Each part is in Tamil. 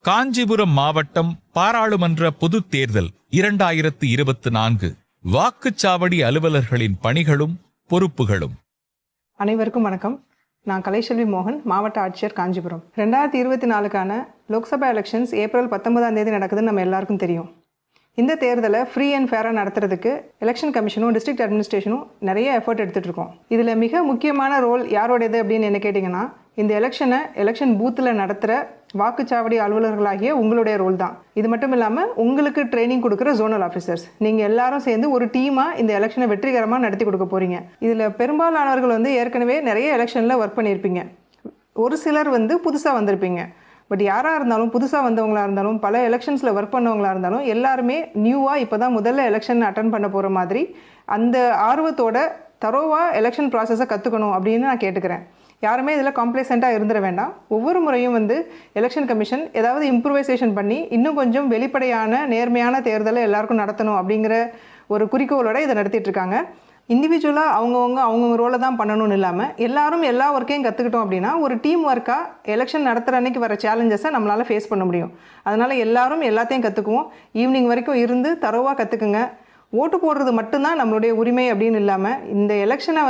காஞ்சிபுரம் மாவட்டம் பாராளுமன்ற பொதுத் தேர்தல் 2024 வாக்குச்சாவடி அலுவலர்களின் பணிகளும் பொறுப்புகளும். அனைவருக்கும் வணக்கம். நான் கலைசெல்வி மோகன், மாவட்ட ஆட்சியர், காஞ்சிபுரம். 2024க்கான லோக்சபா எலெக்ஷன்ஸ் ஏப்ரல் 19ஆம் தேதி நடக்குதுன்னு நம்ம எல்லாருக்கும் தெரியும். இந்த தேர்தலை ஃப்ரீ அண்ட் ஃபேராக நடத்துறதுக்கு எலெக்ஷன் கமிஷனும் டிஸ்ட்ரிக்ட் அட்மினிஸ்ட்ரேஷனும் நிறைய எஃபர்ட் எடுத்துகிட்டு இருக்கோம். இதில் மிக முக்கியமான ரோல் யாரோடையது அப்படின்னு என்ன கேட்டிங்கன்னா, இந்த எலெக்ஷன் பூத்தில் நடத்துகிற வாக்குச்சாவடி அலுவலர்களாகிய உங்களுடைய ரோல் தான். இது மட்டும் இல்லாமல் உங்களுக்கு ட்ரைனிங் கொடுக்குற ஜோனல் ஆஃபீஸர்ஸ், நீங்கள் எல்லாரும் சேர்ந்து ஒரு டீமாக இந்த எலெக்ஷனை வெற்றிகரமாக நடத்தி கொடுக்க போகிறீங்க. இதில் பெரும்பாலானவர்கள் ஏற்கனவே நிறைய எலெக்ஷனில் ஒர்க் பண்ணியிருப்பீங்க. ஒரு சிலர் புதுசாக வந்திருப்பீங்க. பட் யாராக இருந்தாலும், புதுசாக வந்தவங்களாக இருந்தாலும், பல எலெக்ஷன்ஸில் ஒர்க் பண்ணவங்களாக இருந்தாலும், எல்லாருமே நியூவாக இப்போ தான் முதல்ல எலெக்ஷன் அட்டன் பண்ண போகிற மாதிரி அந்த ஆர்வத்தோட தரோவாக எலெக்ஷன் ப்ராசஸை கற்றுக்கணும் அப்படின்னு நான் கேட்டுக்கிறேன். யாருமே இதில் காம்ப்ளசண்ட்டாக இருந்துட வேண்டாம். ஒவ்வொரு முறையும் எலெக்ஷன் கமிஷன் ஏதாவது இம்ப்ரூவைசேஷன் பண்ணி இன்னும் கொஞ்சம் வெளிப்படையான நேர்மையான தேர்தலை எல்லாருக்கும் நடத்தணும் அப்படிங்கிற ஒரு குறிக்கோளோட இதை நடத்திட்டு இருக்காங்க. இண்டிவிஜுவலாக அவங்கவுங்க ரோலை தான் பண்ணணும்னு இல்லாமல் எல்லாரும் எல்லா ஒர்க்கையும் கற்றுக்கிட்டோம் அப்படின்னா ஒரு டீம் ஒர்க்காக எலெக்ஷன் நடத்துகிற அன்றைக்கி வர சேலஞ்சஸை நம்மளால் ஃபேஸ் பண்ண முடியும். அதனால் எல்லாரும் எல்லாத்தையும் கற்றுக்குவோம். ஈவினிங் வரைக்கும் இருந்து தரோவாக கற்றுக்குங்க. ஓட்டு போடுறது மட்டும்தான் நம்மளுடைய உரிமை அப்படின்னு இல்லாமல் இந்த எலெக்ஷனை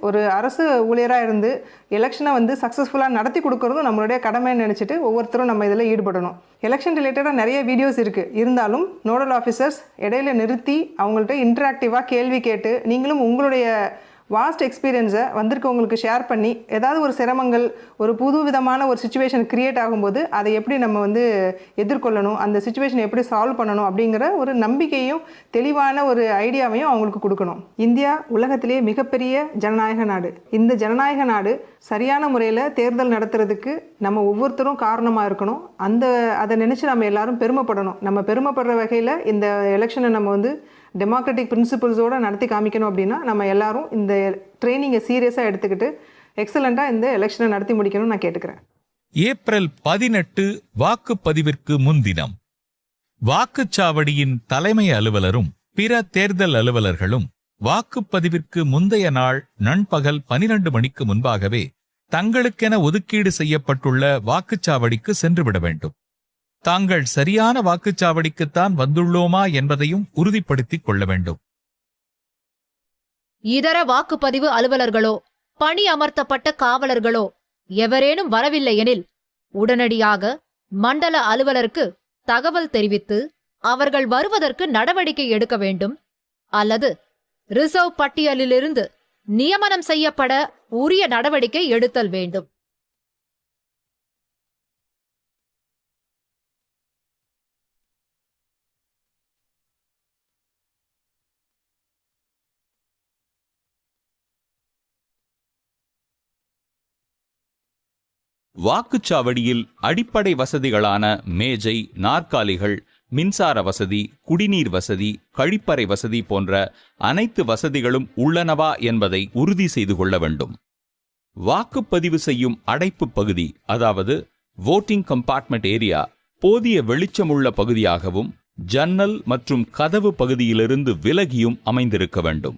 ஒரு அரசு ஊழியராக இருந்து எலெக்ஷனை சக்ஸஸ்ஃபுல்லாக நடத்தி கொடுக்குறதும் நம்மளுடைய கடமைன்னு நினச்சிட்டு ஒவ்வொருத்தரும் நம்ம இதில் ஈடுபடணும். எலெக்ஷன் ரிலேட்டடாக நிறைய வீடியோஸ் இருக்குது. இருந்தாலும் நோடல் ஆஃபீஸர்ஸ் இடையில நிறுத்தி அவங்கள்ட்ட இன்ட்ராக்டிவாக கேள்வி கேட்டு நீங்களும் உங்களுடைய வாஸ்ட் எக்ஸ்பீரியன்ஸை வந்திருக்கவங்களுக்கு ஷேர் பண்ணி ஏதாவது ஒரு சிரமங்கள், ஒரு புது விதமான ஒரு சுச்சுவேஷன் க்ரியேட் ஆகும்போது அதை எப்படி நம்ம எதிர்கொள்ளணும், அந்த சுச்சுவேஷனை எப்படி சால்வ் பண்ணணும் அப்படிங்கிற ஒரு நம்பிக்கையும் தெளிவான ஒரு ஐடியாவையும் அவங்களுக்கு கொடுக்கணும். இந்தியா உலகத்திலே மிகப்பெரிய ஜனநாயக நாடு. இந்த ஜனநாயக நாடு சரியான முறையில் தேர்தல் நடத்துறதுக்கு நம்ம ஒவ்வொருத்தரும் காரணமாக இருக்கணும். அதை நினச்சி நம்ம எல்லாரும் பெருமைப்படணும். நம்ம பெருமைப்படுற வகையில் இந்த எலெக்ஷனை நம்ம டெமோக்ராட்டிக் பிரின்சிபல்ஸோடு நடத்தி காமிக்கணும். அப்படின்னா நம்ம எல்லாரும் இந்த ட்ரைனிங்கை சீரியஸாக எடுத்துக்கிட்டு எக்ஸலண்ட்டாக இந்த எலெக்ஷனை நடத்தி முடிக்கணும்னு நான் கேட்டுக்கிறேன். ஏப்ரல் 18 வாக்குப்பதிவிற்கு முன்தினம் வாக்குச்சாவடியின் தலைமை அலுவலரும் பிற தேர்தல் அலுவலர்களும் வாக்குப்பதிவிற்கு முந்தைய நாள் நண்பகல் 12 மணிக்கு முன்பாகவே தங்களுக்கென ஒதுக்கீடு செய்யப்பட்டுள்ள வாக்குச்சாவடிக்கு சென்றுவிட வேண்டும். தாங்கள் சரியான வாக்குச்சாவடிக்குத்தான் வந்துள்ளோமா என்பதையும் உறுதிப்படுத்திக் கொள்ள வேண்டும். இதர வாக்குப்பதிவு அலுவலர்களோ பணி அமர்த்தப்பட்ட காவலர்களோ எவரேனும் வரவில்லை எனில் உடனடியாக மண்டல அலுவலருக்கு தகவல் தெரிவித்து அவர்கள் வருவதற்கு நடவடிக்கை எடுக்க வேண்டும். அல்லது ரிசர்வ் பட்டியலிலிருந்து நியமனம் செய்யப்பட உரிய நடவடிக்கை எடுத்தல் வேண்டும். வாக்குச்சாவடியில் அடிப்படை வசதிகளான மேஜை, நாற்காலிகள், மின்சார வசதி, குடிநீர் வசதி, கழிப்பறை வசதி போன்ற அனைத்து வசதிகளும் உள்ளனவா என்பதை உறுதி செய்து கொள்ள வேண்டும். வாக்குப்பதிவு செய்யும் அடைப்பு பகுதி, அதாவது வோட்டிங் கம்பார்ட்மெண்ட் ஏரியா, போதிய வெளிச்சமுள்ள பகுதியாகவும் ஜன்னல் மற்றும் கதவு பகுதியிலிருந்து விலகியும் அமைந்திருக்க வேண்டும்.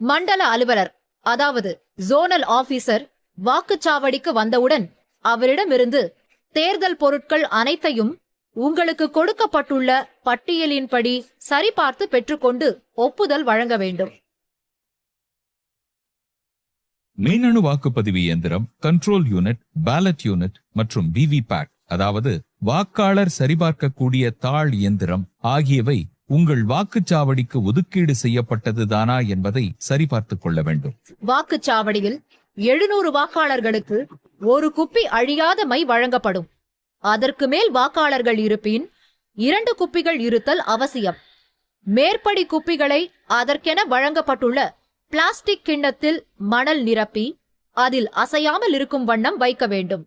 மண்டல அலுவலர், அதாவது ஜோனல் ஆபீசர் வாக்குச்சாவடிக்கு வந்தவுடன் அவரிடமிருந்து தேர்தல் பொருட்கள் அனைத்தையும் உங்களுக்கு கொடுக்கப்பட்டுள்ள பட்டியலின்படி சரிபார்த்து பெற்றுக்கொண்டு ஒப்புதல் வழங்க வேண்டும். மின்னணு வாக்குப்பதிவு இயந்திரம், கண்ட்ரோல் யூனிட், பேலட் யூனிட் மற்றும் விவிபேட், அதாவது வாக்காளர் சரிபார்க்கக்கூடிய தாள் இயந்திரம் ஆகியவை உங்கள் வாக்குச்சாவடிக்கு ஒதுக்கீடு செய்யப்பட்டதுதானா என்பதை சரிபார்த்துக் கொள்ள வேண்டும். வாக்குச்சாவடியில் 700 வாக்காளர்களுக்கு ஒரு குப்பி அழியாத மை வழங்கப்படும். அதற்கு மேல் வாக்காளர்கள் இருப்பின் 2 குப்பிகள் இருத்தல் அவசியம். மேற்படி குப்பிகளை அதற்கென வழங்கப்பட்டுள்ள பிளாஸ்டிக் கிண்ணத்தில் மணல் நிரப்பி அதில் அசையாமல் இருக்கும் வண்ணம் வைக்க வேண்டும்.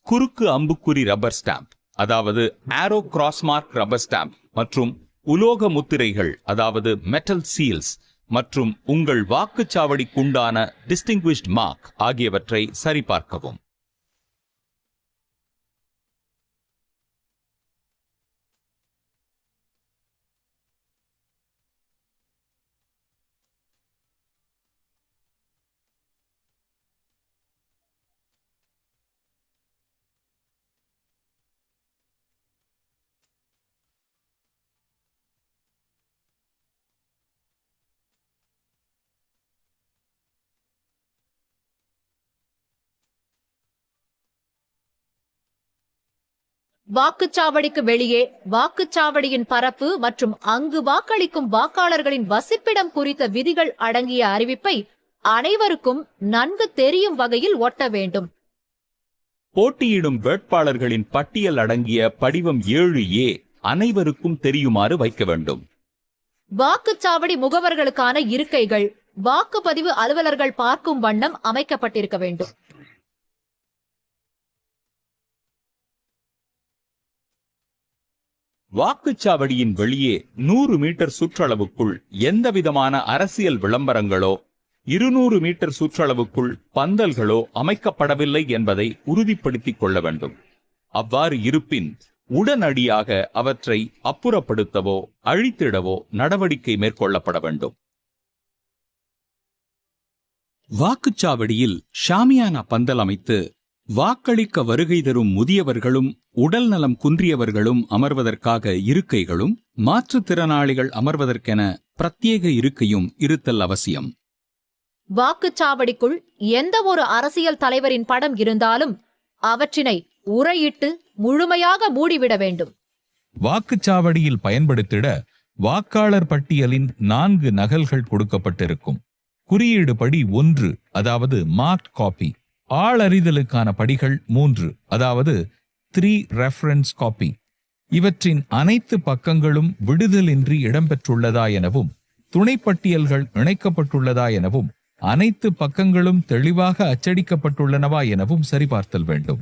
குறுக்கு அம்புக்குறி ரப்பர் ஸ்டாம்ப், அதாவது ஆரோ கிராஸ்மார்க் ரப்பர் ஸ்டாம்ப் மற்றும் உலோக முத்திரைகள், அதாவது மெட்டல் சீல்ஸ் மற்றும் உங்கள் வாக்குச்சாவடிக்குண்டான டிஸ்டிங்விஷ்ட் மார்க் ஆகியவற்றை சரிபார்க்கவும். வாக்குச்சாவடிக்கு வெளியே வாக்குச்சாவடியின் பரப்பு மற்றும் அங்கு வாக்களிக்கும் வாக்காளர்களின் வசிப்பிடம் குறித்த விதிகள் அடங்கிய அறிவிப்பை அனைவருக்கும் நன்கு தெரியும் வகையில் ஒட்ட வேண்டும். போட்டியிடும் வேட்பாளர்களின் பட்டியல் அடங்கிய படிவம் 7A அனைவருக்கும் தெரியுமாறு வைக்க வேண்டும். வாக்குச்சாவடி முகவர்களுக்கான இருக்கைகள் வாக்குப்பதிவு அலுவலர்கள் பார்க்கும் வண்ணம் அமைக்கப்பட்டிருக்க வேண்டும். வாக்குச்சாவடியின் வெளியே 100 மீட்டர் சுற்றளவுக்குள் எந்தவிதமான அரசியல் விளம்பரங்களோ 200 மீட்டர் சுற்றளவுக்குள் பந்தல்களோ அமைக்கப்படவில்லை என்பதை உறுதிப்படுத்திக் கொள்ள வேண்டும். அவ்வாறு இருப்பின் உடனடியாக அவற்றை அப்புறப்படுத்தவோ அழித்திடவோ நடவடிக்கை மேற்கொள்ளப்பட வேண்டும். வாக்குச்சாவடியில் ஷாமியானா பந்தல் அமைத்து வாக்களிக்க வருகை தரும் முதியவர்களும் உடல் நலம் குன்றியவர்களும் அமர்வதற்காக இருக்கைகளும் மாற்றுத்திறனாளிகள் அமர்வதற்கென பிரத்யேக இருக்கையும் இருத்தல் அவசியம். வாக்குச்சாவடிக்குள் எந்த ஒரு அரசியல் தலைவரின் படம் இருந்தாலும் அவற்றினை உறையிட்டு முழுமையாக மூடிவிட வேண்டும். வாக்குச்சாவடியில் பயன்படுத்திட வாக்காளர் பட்டியலின் 4 நகல்கள் கொடுக்கப்பட்டிருக்கும். குறியீடு படி 1, அதாவது மார்க் காப்பி. ஆளறிதலுக்கான படிகள் 3, அதாவது 3 ரெஃபரன்ஸ் காப்பி. இவற்றின் அனைத்து பக்கங்களும் விடுதலின்றி இடம்பெற்றுள்ளதா எனவும் துணைப்பட்டியல்கள் இணைக்கப்பட்டுள்ளதா எனவும் அனைத்து பக்கங்களும் தெளிவாக அச்சடிக்கப்பட்டுள்ளனவா எனவும் சரிபார்த்தல் வேண்டும்.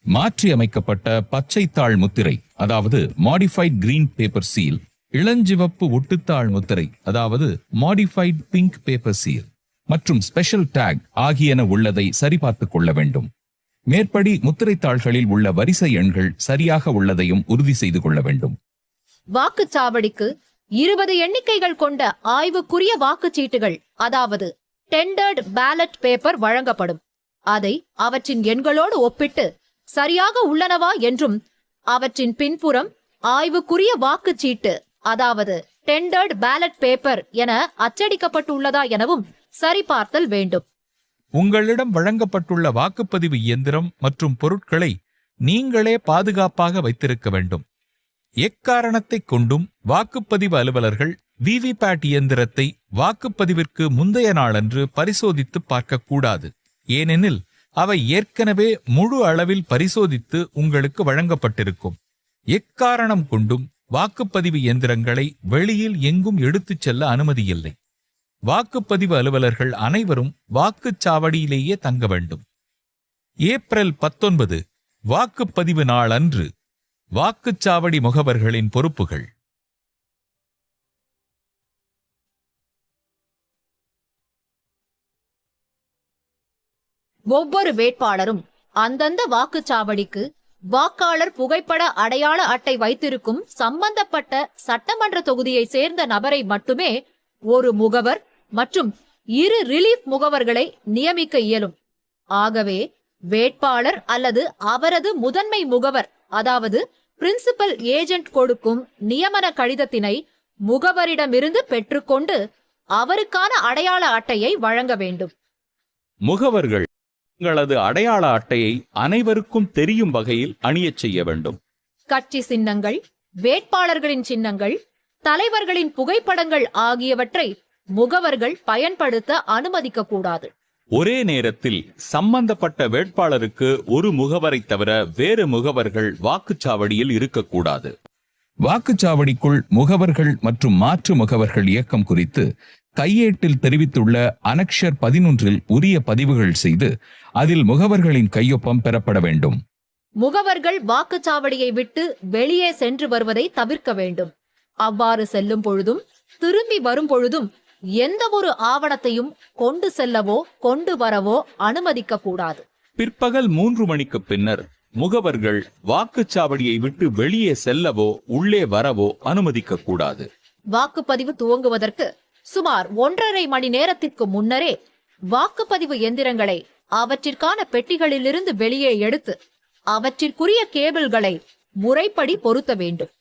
மாற்றி அமைக்கப்பட்ட பச்சைத்தாள் முத்திரை, அதாவது மாடிஃபைட் கிரீன் பேப்பர் சீல், இளஞ்சிவப்பு ஒட்டுத்தாள் முத்திரை, அதாவது மாடிஃபைட் பிங்க் பேப்பர் சீல் மற்றும் ஸ்பெஷல் டேக் ஆகியன உள்ளதை சரிபார்த்துக் கொள்ள வேண்டும். மேற்படி முத்திரைத்தாள்களில் உள்ள வரிசை எண்கள் சரியாக உள்ளதையும் உறுதி செய்து கொள்ள வேண்டும். வாக்குச்சாவடிக்கு 20 எண்ணிக்கைகள் கொண்ட ஆய்வுக்குரிய வாக்குச்சீட்டுகள், அதாவது டெண்டர்ட் பேலட் பேப்பர் வழங்கப்படும். அதை அவற்றின் எண்களோடு ஒப்பிட்டு சரியாக உள்ளனவா என்றும் அவற்றின் பின்புறம் ஆய்வுக்குரிய வாக்குச்சீட்டு, அதாவது டெண்டர்ட் பேலட் பேப்பர் என அச்சடிக்கப்பட்டுள்ளதா எனவும் சரிபார்த்தல் வேண்டும். உங்களிடம் வழங்கப்பட்டுள்ள வாக்குப்பதிவு இயந்திரம் மற்றும் பொருட்களை நீங்களே பாதுகாப்பாக வைத்திருக்க வேண்டும். எக்காரணத்தைக் கொண்டும் வாக்குப்பதிவு அலுவலர்கள் விவிபேட் இயந்திரத்தை வாக்குப்பதிவிற்கு முந்தைய நாளன்று பரிசோதித்து பார்க்கக்கூடாது. ஏனெனில் அவை ஏற்கனவே முழு அளவில் பரிசோதித்து உங்களுக்கு வழங்கப்பட்டிருக்கும். எக்காரணம் கொண்டும் வாக்குப்பதிவு இயந்திரங்களை வெளியில் எங்கும் எடுத்துச் செல்ல அனுமதியில்லை. வாக்குப்பதிவு அலுவலர்கள் அனைவரும் வாக்குச்சாவடியிலேயே தங்க வேண்டும். ஏப்ரல் 19 வாக்குப்பதிவு நாள் அன்று வாக்குச்சாவடி முகவர்களின் பொறுப்புகள். ஒவ்வொரு வேட்பாளரும் அந்தந்த வாக்குச்சாவடிக்கு வாக்காளர் புகைப்பட அடையாள அட்டை வைத்திருக்கும் சம்பந்தப்பட்ட சட்டமன்ற தொகுதியை சேர்ந்த நபரை மட்டுமே ஒரு முகவர் மற்றும் 2 ரிலீஃப் முகவர்களை நியமிக்க இயலும். ஆகவே வேட்பாளர் அல்லது அவரது முதன்மை முகவர், அதாவது பிரின்சிபல் ஏஜென்ட் கொடுக்கும் நியமன கடிதத்தினை முகவரிடமிருந்து பெற்றுக்கொண்டு அவருக்கான அடையாள அட்டையை வழங்க வேண்டும். முகவர்கள் தங்களது அடையாள அட்டையை அனைவருக்கும் தெரியும் வகையில் அணியச் செய்ய வேண்டும். கட்சி சின்னங்கள், வேட்பாளர்களின் சின்னங்கள், தலைவர்களின் புகைப்படங்கள் ஆகியவற்றை முகவர்கள் பயன்படுத்த அனுமதிக்க கூடாது. ஒரே நேரத்தில் சம்பந்தப்பட்ட வேட்பாளருக்கு ஒரு முகவரை தவிர வேறு முகவர்கள் வாக்குச்சாவடியில் இருக்கக்கூடாது. வாக்குச்சாவடிக்குள் முகவர்கள் மற்றும் மாற்று முகவர்கள் இயக்கம் குறித்து கையேட்டில் தெரிவித்துள்ள அனக்ஷர் 11 உரிய பதிவுகள் செய்து அதில் முகவர்களின் கையொப்பம் பெறப்பட வேண்டும். முகவர்கள் வாக்குச்சாவடியை விட்டு வெளியே சென்று வருவதை தவிர்க்க வேண்டும். அவ்வாறு செல்லும் பொழுதும் திரும்பி வரும் பொழுதும் எந்த ஒரு ஆவணத்தையும் கொண்டு செல்லவோ கொண்டு வரவோ அனுமதிக்க கூடாது. பிற்பகல் 3 மணிக்கு பின்னர் முகவர்கள் வாக்குச்சாவடியை விட்டு வெளியே செல்லவோ உள்ளே வரவோ அனுமதிக்க கூடாது. வாக்குப்பதிவு துவங்குவதற்கு சுமார் 1.5 மணி நேரத்திற்கு முன்னரே வாக்குப்பதிவு எந்திரங்களை அவற்றிற்கான பெட்டிகளிலிருந்து வெளியே எடுத்து அவற்றிற்குரிய கேபிள்களை முறைப்படி பொருத்த வேண்டும்.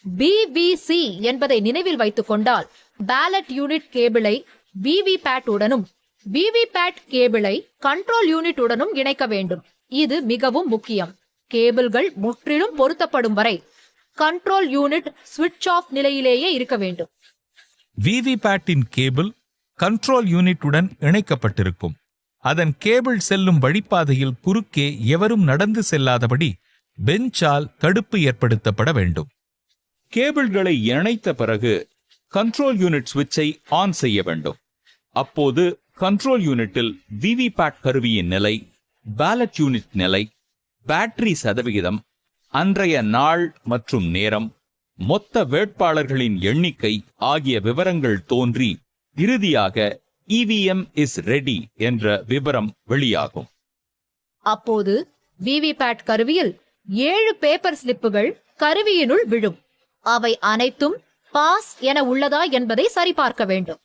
BBC என்பதை நினைவில் வைத்துக் கொண்டால் பேலட் யூனிட் கேபிளை விவிபேட் உடனும் விவிபேட் கேபிளை கண்ட்ரோல் யூனிட் உடனும் இணைக்க வேண்டும். இது மிகவும் முக்கியம். கேபிள்கள் முற்றிலும் பொருத்தப்படும் வரை கண்ட்ரோல் யூனிட் சுவிட்ச் ஆஃப் நிலையிலேயே இருக்க வேண்டும். விவிபேட்டின் கேபிள் கண்ட்ரோல் யூனிட்டுடன் இணைக்கப்பட்டிருக்கும். அதன் கேபிள் செல்லும் வழிப்பாதையில் குறுக்கே எவரும் நடந்து செல்லாதபடி பெஞ்சால் தடுப்பு ஏற்படுத்தப்பட வேண்டும். கேபிள்களை இணைத்த பிறகு கண்ட்ரோல் யூனிட் சுவிட்சை ஆன் செய்ய வேண்டும். அப்போது கண்ட்ரோல் யூனிட்டில் விவிபேட் கருவியின் நிலை, பேலட் யூனிட் நிலை, பேட்டரி சதவிகிதம், அன்றைய நாள் மற்றும் நேரம், மொத்த வேட்பாளர்களின் எண்ணிக்கை ஆகிய விவரங்கள் தோன்றி இறுதியாக EVM இஸ் ரெடி என்ற விவரம் வெளியாகும். அப்போது விவிபேட் கருவியில் 7 பேப்பர் ஸ்லிப்புகள் கருவியினுள் விழும். அவை அனைத்தும் பாஸ் என உள்ளதா என்பதை சரிபார்க்க வேண்டும்.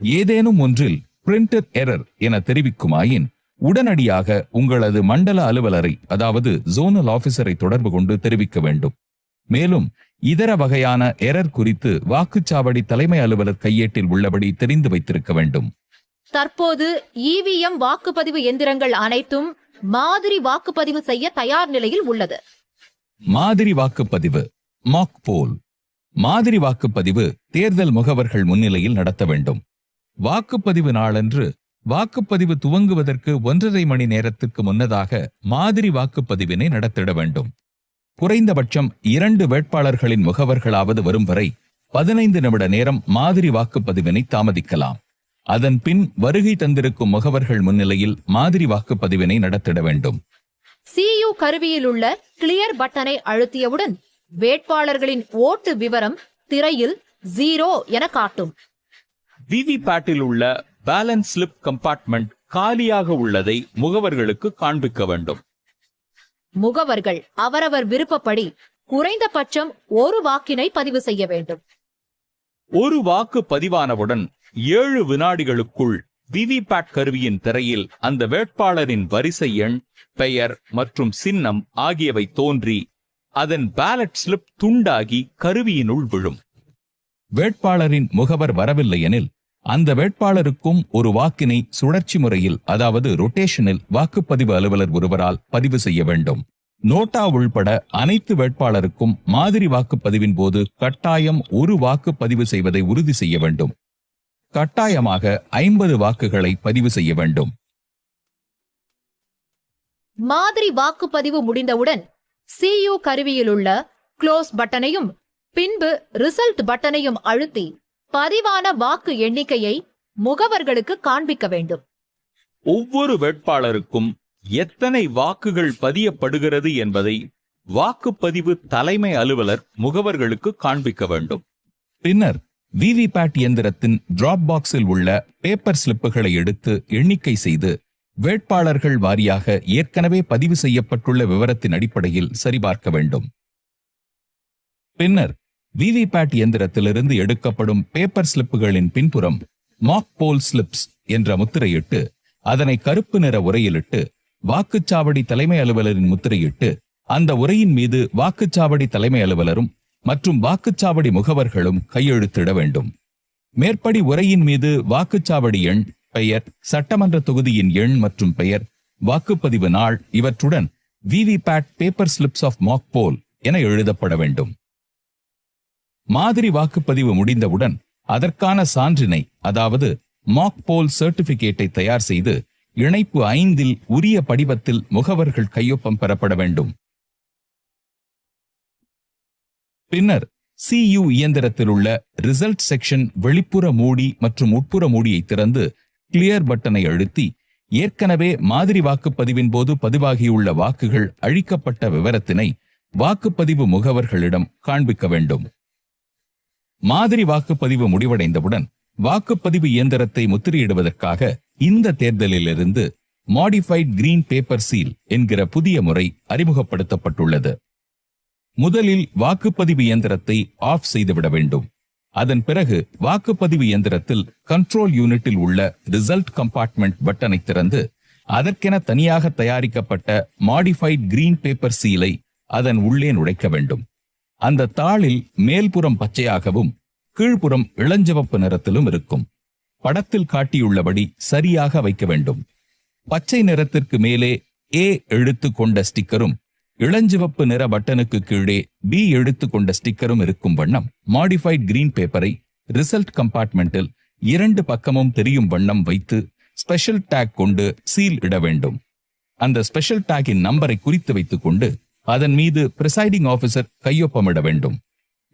ஏதேனும் ஒன்றில் பிரிண்டர் எரர் என தெரிவிக்குமாயின் உடனடியாக உங்களது மண்டல அலுவலரை, அதாவது ஜோனல் ஆபீசரை தொடர்பு கொண்டு தெரிவிக்க வேண்டும். மேலும் இதர வகையான எரர் குறித்து வாக்குச்சாவடி தலைமை அலுவலர் கையேட்டில் உள்ளபடி தெரிந்து வைத்திருக்க வேண்டும். தற்போது EVM வாக்குப்பதிவு எந்திரங்கள் அனைத்தும் மாதிரி வாக்குப்பதிவு செய்ய தயார் நிலையில் உள்ளது. மாதிரி வாக்குப்பதிவு மாக் போல். மாதிரி வாக்குப்பதிவு தேர்தல் முகவர்கள் முன்னிலையில் நடத்த வேண்டும். வாக்குப்பதிவு நாளன்று வாக்குப்பதிவு துவங்குவதற்கு 1.5 மணி நேரத்துக்கு முன்னதாக மாதிரி வாக்குப்பதிவினை நடத்திட வேண்டும். குறைந்தபட்சம் 2 வேட்பாளர்களின் முகவர்களாவது வரும் வரை 15 நிமிட நேரம் மாதிரி வாக்குப்பதிவினை தாமதிக்கலாம். அதன் பின் வருகை தந்திருக்கும் முகவர்கள் முன்னிலையில் மாதிரி வாக்குப்பதிவினை நடத்திட வேண்டும். CU கருவியில் உள்ள கிளியர் பட்டனை அழுத்தியவுடன் வேட்பாளர்களின் ஓட்டு விவரம் திரையில் 0 என காட்டும். விவிபேட்டில் உள்ள பேலன்ஸ் ஸ்லிப் கம்பார்ட்மெண்ட் காலியாக உள்ளதை முகவர்களுக்கு காண்பிக்க வேண்டும். முகவர்கள் அவரவர் விருப்பப்படி குறைந்தபட்சம் 1 வாக்கினை பதிவு செய்ய வேண்டும். ஒரு வாக்கு பதிவானவுடன் 7 வினாடிகளுக்குள் விவிபேட் கருவியின் திரையில் அந்த வேட்பாளரின் வரிசை எண், பெயர் மற்றும் சின்னம் ஆகியவை தோன்றி அதன் பேலட் ஸ்லிப் துண்டாகி கருவியினுள் விழும். வேட்பாளரின் முகவர் வரவில்லை எனில் அந்த வேட்பாளருக்கும் ஒரு வாக்கினை சுழற்சி முறையில், அதாவது ரொட்டேஷனில் வாக்குப்பதிவு அலுவலர் ஒருவரால் பதிவு செய்ய வேண்டும். நோட்டா உள்பட அனைத்து வேட்பாளருக்கும் மாதிரி வாக்குப்பதிவின் போது கட்டாயம் ஒரு வாக்கு பதிவு செய்வதை உறுதி செய்ய வேண்டும். கட்டாயமாக 50 வாக்குகளை பதிவு செய்ய வேண்டும். மாதிரி வாக்குப்பதிவு முடிந்தவுடன் CU கருவியில் உள்ள க்ளோஸ் பட்டனையும் பின்பு ரிசல்ட் பட்டனையும் அழுத்தி பதிவான வாக்கு எண்ணிக்கையை முகவர்களுக்கு காண்பிக்க வேண்டும். ஒவ்வொரு வேட்பாளருக்கும் எத்தனை வாக்குகள் பதியப்படுகிறது என்பதை வாக்குப்பதிவு தலைமை அலுவலர் முகவர்களுக்கு காண்பிக்க வேண்டும். பின்னர் விவிபேட் இயந்திரத்தின் டிராப் பாக்ஸில் உள்ள பேப்பர் ஸ்லிப்புகளை எடுத்து எண்ணிக்கை செய்து வேட்பாளர்கள் வாரியாக ஏற்கனவே பதிவு செய்யப்பட்டுள்ள விவரத்தின் அடிப்படையில் சரிபார்க்க வேண்டும். பின்னர் விவிபேட் இயந்திரத்திலிருந்து எடுக்கப்படும் பேப்பர் ஸ்லிப்புகளின் பின்புறம் மாக் போல் ஸ்லிப்ஸ் என்ற முத்திரையிட்டு அதனை கருப்பு நிற உரையிலிட்டு வாக்குச்சாவடி தலைமை அலுவலரின் முத்திரையிட்டு அந்த உரையின் மீது வாக்குச்சாவடி தலைமை அலுவலரும் மற்றும் வாக்குச்சாவடி முகவர்களும் கையெழுத்திட வேண்டும். மேற்படி உரையின் மீது வாக்குச்சாவடி எண், பெயர், சட்டமன்ற தொகுதியின் எண் மற்றும் பெயர், வாக்குப்பதிவு நாள் இவற்றுடன் VVPAT paper slips of mock poll என எழுதப்பட வேண்டும். மாதிரி வாக்குப்பதிவு முடிந்தவுடன் அதற்கான சான்றினை, அதாவது மாக் போல் சர்டிபிகேட்டை தயார் செய்து இணைப்பு 5 உரிய படிவத்தில் முகவர்கள் கையொப்பம் பெறப்பட வேண்டும். பின்னர் CU இயந்திரத்தில் உள்ள ரிசல்ட் செக்ஷன் வெளிப்புற மூடி மற்றும் உட்புற மூடியை திறந்து கிளியர் பட்டனை அழுத்தி ஏற்கனவே மாதிரி வாக்குப்பதிவின் போது பதிவாகியுள்ள வாக்குகள் அழிக்கப்பட்ட விவரத்தினை வாக்குப்பதிவு முகவர்களிடம் காண்பிக்க வேண்டும். மாதிரி வாக்குப்பதிவு முடிவடைந்தவுடன் வாக்குப்பதிவு இயந்திரத்தை முத்திரையிடுவதற்காக இந்த தேர்தலிலிருந்து மாடிஃபைட் கிரீன் பேப்பர் சீல் என்கிற புதிய முறை அறிமுகப்படுத்தப்பட்டுள்ளது. முதலில் வாக்குப்பதிவு இயந்திரத்தை ஆஃப் செய்துவிட வேண்டும். அதன் பிறகு வாக்குப்பதிவு இயந்திரத்தில் கண்ட்ரோல் யூனிட்டில் உள்ள ரிசல்ட் கம்பார்ட்மெண்ட் பட்டனை திறந்து அதற்கென தனியாக தயாரிக்கப்பட்ட மாடிஃபைட் கிரீன் பேப்பர் சீலை அதன் உள்ளே நுழைக்க வேண்டும். அந்த தாளில் மேல்புறம் பச்சையாகவும் கீழ்ப்புறம் இளஞ்சிவப்பு நிறத்திலும் இருக்கும். படத்தில் காட்டியுள்ளபடி சரியாக வைக்க வேண்டும். பச்சை நிறத்திற்கு மேலே A எழுத்து கொண்ட ஸ்டிக்கரும் இளஞ்சிவப்பு நிற பட்டனுக்கு கீழே B எழுத்து கொண்ட ஸ்டிக்கரும் இருக்கும் வண்ணம் மாடிஃபைட் கிரீன் பேப்பரை ரிசல்ட் கம்பார்ட்மெண்டில் 2 பக்கமும் தெரியும் வண்ணம் வைத்து ஸ்பெஷல் டேக் கொண்டு சீல் இட வேண்டும். அந்த ஸ்பெஷல் டேக்கின் நம்பரை குறித்து வைத்துக் கொண்டு அதன் மீது பிரிசைடிங் ஆபீசர் கையொப்பமிட வேண்டும்.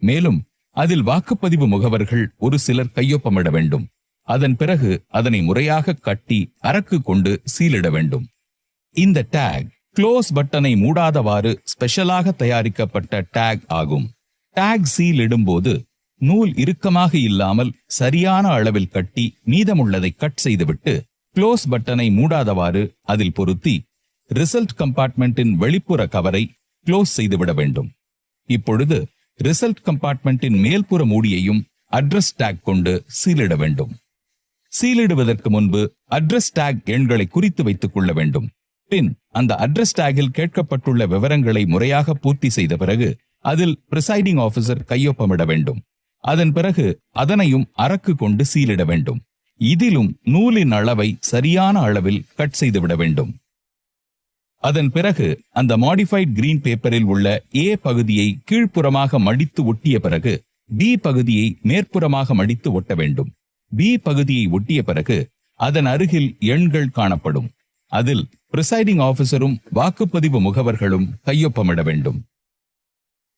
மேலும் அதில் வாக்குப்பதிவு முகவர்கள் ஒரு சிலர் கையொப்பமிட வேண்டும். அதன் பிறகு அதனை முறையாக கட்டி அரக்கு கொண்டு சீலிட வேண்டும். இந்த டேக் க்ளோஸ் பட்டனை மூடாதவாறு ஸ்பெஷலாக தயாரிக்கப்பட்ட டேக் ஆகும். டேக் சீல் இடும்போது நூல் இறுக்கமாக இல்லாமல் சரியான அளவில் கட்டி மீதமுள்ளதை கட் செய்துவிட்டு க்ளோஸ் பட்டனை மூடாதவாறு அதில் பொருத்தி ரிசல்ட் கம்பார்ட்மெண்டின் வெளிப்புற கவரை க்ளோஸ் செய்துவிட வேண்டும். இப்பொழுது ரிசல்ட் கம்பார்ட்மெண்டின் மேல்புற மூடியையும் அட்ரஸ் டேக் கொண்டு சீலிட வேண்டும். சீலிடுவதற்கு முன்பு அட்ரஸ் டேக் எண்களை குறித்து வைத்துக் கொள்ள வேண்டும். பின் அந்த அட்ரஸ் டேகில் கேட்கப்பட்டுள்ள விவரங்களை முறையாக பூர்த்தி செய்த பிறகு அதில் பிரிசைடிங் ஆபீசர் கையொப்பமிட வேண்டும். அதன் பிறகு அதனையும் அரக்கு கொண்டு சீலிட வேண்டும். இதிலும் நூலின் அளவை சரியான அளவில் கட் செய்துவிட வேண்டும். அதன் பிறகு அந்த மாடிஃபைட் கிரீன் பேப்பரில் உள்ள A பகுதியை கீழ்ப்புறமாக மடித்து ஒட்டிய பிறகு B பகுதியை மேற்புறமாக மடித்து ஒட்ட வேண்டும். B பகுதியை ஒட்டிய பிறகு அதன் அருகில் எண்கள் காணப்படும். அதில் பிரிசைடிங் ஆபீசரும் வாக்குப்பதிவு முகவர்களும் கையொப்பமிட வேண்டும்.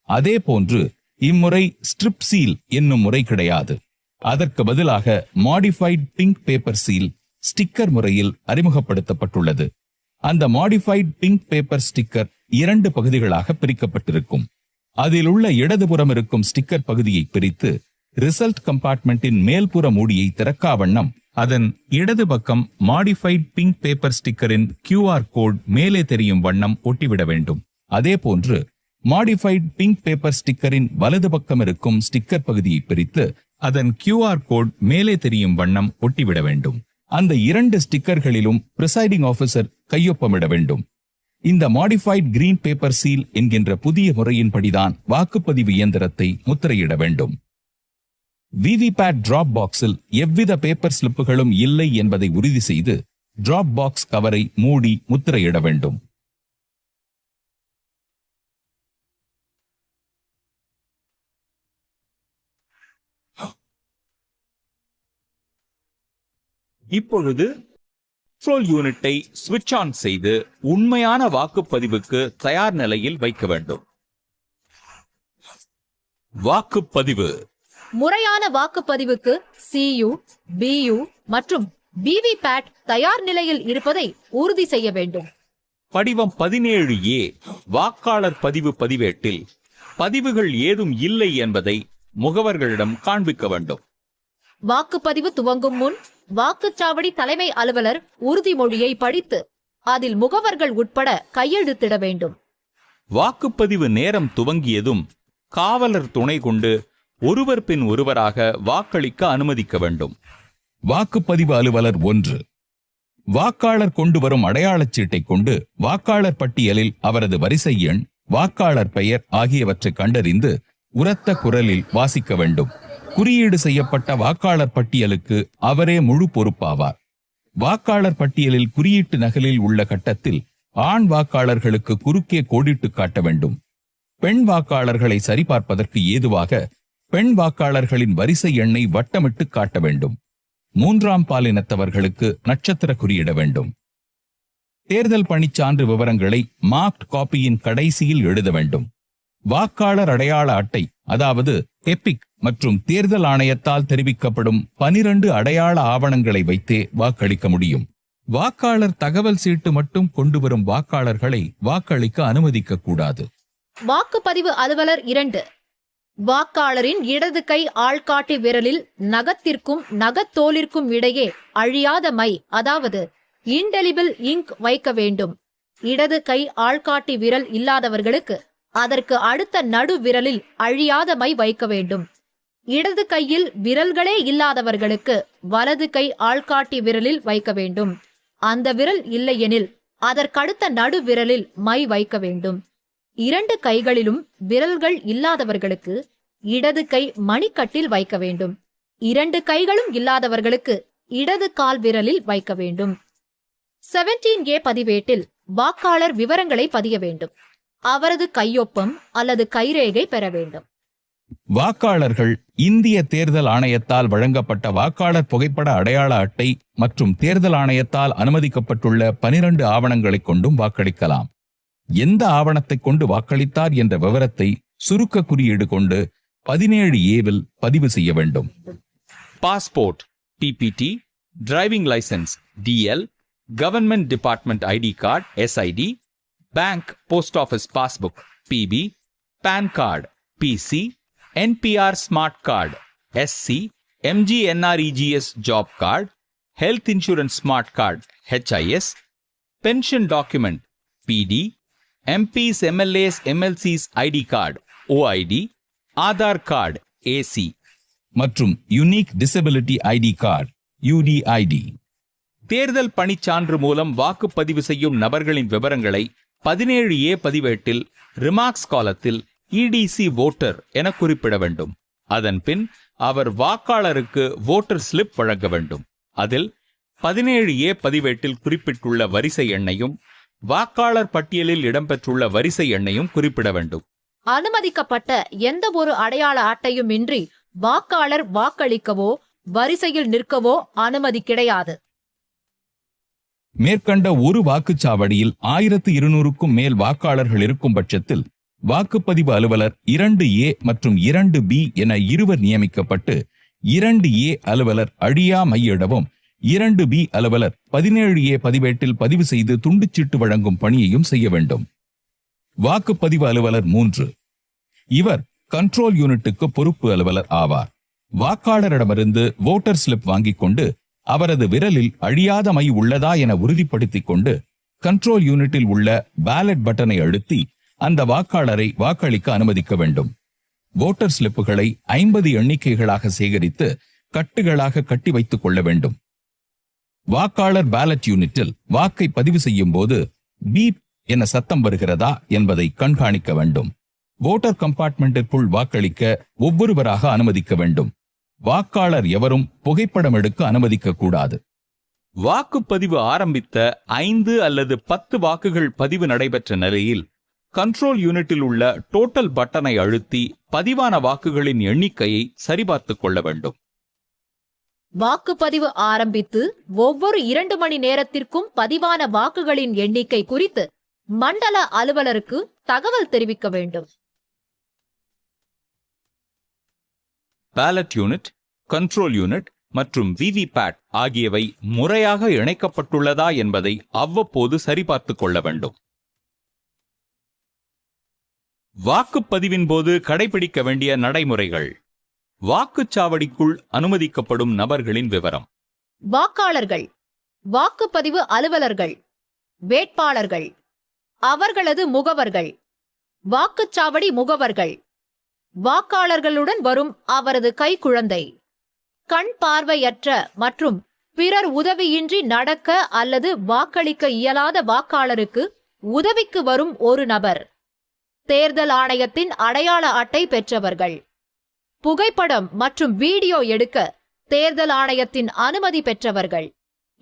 அதே போன்று இம்முறை ஸ்ட்ரிப் சீல் என்னும் முறை கிடையாது. அதற்கு பதிலாக modified pink paper seal sticker முறையில் அறிமுகப்படுத்தப்பட்டுள்ளது. அந்த மாடிஃபைட் பிங்க் பேப்பர் ஸ்டிக்கர் 2 பகுதிகளாக பிரிக்கப்பட்டிருக்கும். அதில் உள்ள இடதுபுறம் இருக்கும் ஸ்டிக்கர் பகுதியை பிரித்து ரிசல்ட் கம்பார்ட்மெண்டின் மேல்புற மூடியை திறக்காவண்ணம் அதன் இடது பக்கம் மாடிஃபைட் பிங்க் பேப்பர் ஸ்டிக்கரின் QR கோட் மேலே தெரியும் வண்ணம் ஒட்டிவிட வேண்டும். அதே போன்று மாடிஃபைட் பிங்க் பேப்பர் ஸ்டிக்கரின் வலது பக்கம் இருக்கும் ஸ்டிக்கர் பகுதியை பிரித்து அதன் QR கோட் மேலே தெரியும் வண்ணம் ஒட்டிவிட வேண்டும். அந்த 2 ஸ்டிக்கர்களிலும் பிரிசைடிங் ஆபீசர் கையொப்பமிட வேண்டும். இந்த மாடிஃபைட் கிரீன் பேப்பர் சீல் என்கின்ற புதிய முறையின்படிதான் வாக்குப்பதிவு இயந்திரத்தை முத்திரையிட வேண்டும். விவிபேட் டிராப் பாக்ஸில் எவ்வித பேப்பர் ஸ்லிப்புகளும் இல்லை என்பதை உறுதி செய்து டிராப் பாக்ஸ் கவரை மூடி முத்திரையிட வேண்டும். இப்பொழுது கண்ட்ரோல் யூனிட்டை சுவிட்ச் ஆன் செய்து உண்மையான வாக்குப்பதிவுக்கு தயார் நிலையில் வைக்க வேண்டும். வாக்குப்பதிவு முறையான வாக்குப்பதிவுக்கு CU, BU மற்றும் VVPAT தயார் நிலையில் இருப்பதை உறுதி செய்ய வேண்டும். படிவம் 17A வாக்காளர் பதிவு பதிவேட்டில் பதிவுகள் ஏதும் இல்லை என்பதை முகவர்களிடம் காண்பிக்க வேண்டும். வாக்குப்பதிவு துவங்கும் முன் வாக்குச்சாவடி தலைமை அலுவலர் உறுதிமொழியை படித்து அதில் முகவர்கள் உட்பட கையெழுத்திட வேண்டும். வாக்குப்பதிவு நேரம் துவங்கியதும் காவலர் துணை கொண்டு ஒருவர் பின் ஒருவராக வாக்களிக்க அனுமதிக்க வேண்டும். வாக்குப்பதிவு அலுவலர் 1 வாக்காளர் கொண்டு வரும் அடையாளச் சீட்டை கொண்டு வாக்காளர் பட்டியலில் அவரது வரிசை எண், வாக்காளர் பெயர் ஆகியவற்றை கண்டறிந்து உரத்த குரலில் வாசிக்க வேண்டும். குறியீடு செய்யப்பட்ட வாக்காளர் பட்டியலுக்கு அவரே முழு பொறுப்பாவார். வாக்காளர் பட்டியலில் குறியீட்டு நகலில் உள்ள கட்டத்தில் ஆண் வாக்காளர்களுக்கு குறுக்கே கோடிட்டு காட்ட வேண்டும். பெண் வாக்காளர்களை சரிபார்ப்பதற்கு ஏதுவாக பெண் வாக்காளர்களின் வரிசை எண்ணை வட்டமிட்டு காட்ட வேண்டும். 3ஆம் பாலினத்தவர்களுக்கு நட்சத்திர குறியிட வேண்டும். தேர்தல் பணிச்சான்று விவரங்களை மார்க்ட் காப்பியின் கடைசியில் எழுத வேண்டும். வாக்காளர் அடையாள அட்டை, அதாவது எபிக் மற்றும் தேர்தல் ஆணையத்தால் தெரிவிக்கப்படும் 12 அடையாள ஆவணங்களை வைத்தே வாக்களிக்க முடியும். வாக்காளர் தகவல் சீட்டு மட்டும் கொண்டு வரும் வாக்காளர்களை வாக்களிக்க அனுமதிக்க கூடாது. வாக்குப்பதிவு அலுவலர் 2 வாக்காளரின் இடது கை ஆள்காட்டி விரலில் நகத்திற்கும் நகத்தோலிற்கும் இடையே அழியாத மை, அதாவது இன்டெலிபிள் இங்க் வைக்க வேண்டும். இடது கை ஆள்காட்டி விரல் இல்லாதவர்களுக்கு அதற்கு அடுத்த நடு விரலில் அழியாத மை வைக்க வேண்டும். இடது கையில் விரல்களே இல்லாதவர்களுக்கு வலது கை ஆள்காட்டி விரலில் வைக்க வேண்டும். அந்த விரல் இல்லையெனில் அதற்கடுத்த நடு விரலில் மை வைக்க வேண்டும். 2 கைகளிலும் விரல்கள் இல்லாதவர்களுக்கு இடது கை மணிக்கட்டில் வைக்க வேண்டும். 2 கைகளும் இல்லாதவர்களுக்கு இடது கால் விரலில் வைக்க வேண்டும். 17A பதிவேட்டில் வாக்காளர் விவரங்களை பதிய வேண்டும். அவரது கையொப்பம் அல்லது கைரேகை பெற வேண்டும். வாக்காளர்கள் இந்திய தேர்தல் ஆணையத்தால் வழங்கப்பட்ட வாக்காளர் புகைப்பட அடையாள அட்டை மற்றும் தேர்தல் ஆணையத்தால் அனுமதிக்கப்பட்டுள்ள 12 ஆவணங்களைக் கொண்டும் வாக்களிக்கலாம். எந்த ஆவணத்தைக் கொண்டு வாக்களித்தார் என்ற விவரத்தை சுருக்க குறியீடு கொண்டு 17A பதிவு செய்ய வேண்டும். Passport PPT, driving licence DL, government department ID card SID, bank post office passbook PB, PAN card PC, NPR smart card SC, MGNREGS job card, health insurance smart card HIS, pension document PD, MPs, MLAs, MLCs ID card OID, Aadhaar card AC மற்றும் unique disability ID card UDID. தேர்தல் பணிச்சான்று மூலம் வாக்குப்பதிவு செய்யும் நபர்களின் விவரங்களை 17A பதிவேட்டில் ரிமார்க்ஸ் காலத்தில் EDC வோட்டர் என குறிப்பிட வேண்டும். அதன் பின் அவர் வாக்காளருக்கு வோட்டர் ஸ்லிப் வழங்க வேண்டும். அதில் 17A பதிவேட்டில் குறிப்பிட்டுள்ள வரிசை எண்ணையும் வாக்காளர் பட்டியலில் இடம்பெற்றுள்ள வரிசை எண்ணையும் குறிப்பிட வேண்டும். அனுமதிக்கப்பட்ட எந்த ஒரு அடையாள அட்டையும் இன்றி வாக்காளர் வாக்களிக்கவோ வரிசையில் நிற்கவோ அனுமதி கிடையாது. மேற்கண்ட ஒரு வாக்குச்சாவடியில் 1200க்கும் மேல் வாக்காளர்கள் இருக்கும் பட்சத்தில் வாக்குப்பதிவு அலுவலர் 2A மற்றும் 2B என இருவர் நியமிக்கப்பட்டு 2A அலுவலர் அழியா மையிடவும் 2B அலுவலர் 17A பதிவேட்டில் பதிவு செய்து துண்டுச்சீட்டு வழங்கும் பணியையும் செய்ய வேண்டும். வாக்குப்பதிவு அலுவலர் 3. இவர் கண்ட்ரோல் யூனிட்டுக்கு பொறுப்பு அலுவலர் ஆவார். வாக்காளரிடமிருந்து வோட்டர் ஸ்லிப் வாங்கிக் கொண்டு அவரது விரலில் அழியாத மை உள்ளதா என உறுதிப்படுத்திக் கொண்டு கண்ட்ரோல் யூனிட்டில் உள்ள பேலட் பட்டனை அழுத்தி அந்த வாக்காளரை வாக்களிக்க அனுமதிக்க வேண்டும். வோட்டர் ஸ்லிப்புகளை 50 எண்ணிக்கைகளாக சேகரித்து கட்டுகளாக கட்டி வைத்துக் கொள்ள வேண்டும். வாக்காளர் பேலட் யூனிட்டில் வாக்கை பதிவு செய்யும் போது பீப் என சத்தம் வருகிறதா என்பதை கண்காணிக்க வேண்டும். வோட்டர் கம்பார்ட்மெண்டிற்குள் வாக்களிக்க ஒவ்வொருவராக அனுமதிக்க வேண்டும். வாக்காளர் எவரும் புகைப்படம் எடுக்க அனுமதிக்க கூடாது. வாக்குப்பதிவு ஆரம்பித்த 5 அல்லது 10 வாக்குகள் பதிவு நடைபெற்ற நிலையில் கண்ட்ரோல் யூனிட்டில் உள்ள டோட்டல் பட்டனை அழுத்தி பதிவான வாக்குகளின் எண்ணிக்கையை சரிபார்த்துக் கொள்ள வேண்டும். வாக்குப்பதிவு ஆரம்பித்து ஒவ்வொரு 2 மணி நேரத்திற்கும் பதிவான வாக்குகளின் எண்ணிக்கை குறித்து மண்டல அலுவலருக்கு தகவல் தெரிவிக்க வேண்டும். பேலட் யூனிட், கண்ட்ரோல் யூனிட் மற்றும் விவிபேட் ஆகியவை முறையாக இணைக்கப்பட்டுள்ளதா என்பதை அவ்வப்போது சரிபார்த்துக் கொள்ள வேண்டும். வாக்குப்பதிவின் போது கடைபிடிக்க வேண்டிய நடைமுறைகள். வாக்குச்சாவடிக்குள் அனுமதிக்கப்படும் நபர்களின் விவரம். வாக்காளர்கள், வாக்குப்பதிவு அலுவலர்கள், வேட்பாளர்கள், அவர்களது முகவர்கள், வாக்குச்சாவடி முகவர்கள், வாக்காளர்களுடன் வரும் அவரது கைக்குழந்தை, கண் பார்வையற்ற மற்றும் பிறர் உதவியின்றி நடக்க அல்லது வாக்களிக்க இயலாத வாக்காளருக்கு உதவிக்கு வரும் ஒரு நபர், தேர்தல் ஆணையத்தின் அடையாள அட்டை பெற்றவர்கள், புகைப்படம் மற்றும் வீடியோ எடுக்க தேர்தல் ஆணையத்தின் அனுமதி பெற்றவர்கள்.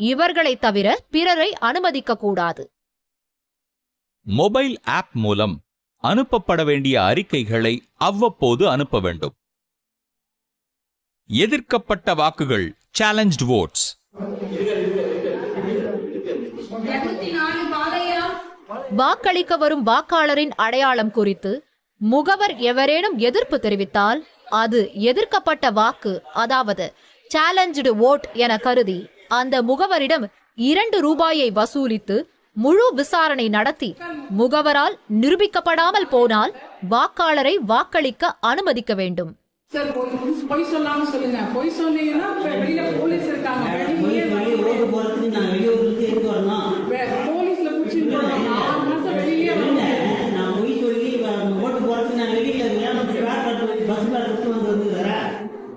இவர்களை தவிர பிறரை அனுமதிக்க கூடாது. மொபைல் ஆப் மூலம் அனுப்பப்பட வேண்டிய அறிக்கைகளை அவ்வப்போது அனுப்ப வேண்டும். எதிர்க்கப்பட்ட வாக்குகள், சேலஞ்ச்டு வோட்ஸ். வாக்களிக்க வரும் வாக்காளரின் அடையாளம் குறித்து முகவர் எவரேனும் எதிர்ப்பு தெரிவித்தால் அது எதிர்க்கப்பட்ட வாக்கு, அதாவது சேலஞ்ச்டு வோட் என கருதி அந்த முகவரிடம் 2 ரூபாயை வசூலித்து முழு விசாரணை நடத்தி முகவரால் நிரூபிக்கப்படாமல் போனால் வாக்காளரை வாக்களிக்க அனுமதிக்க வேண்டும்.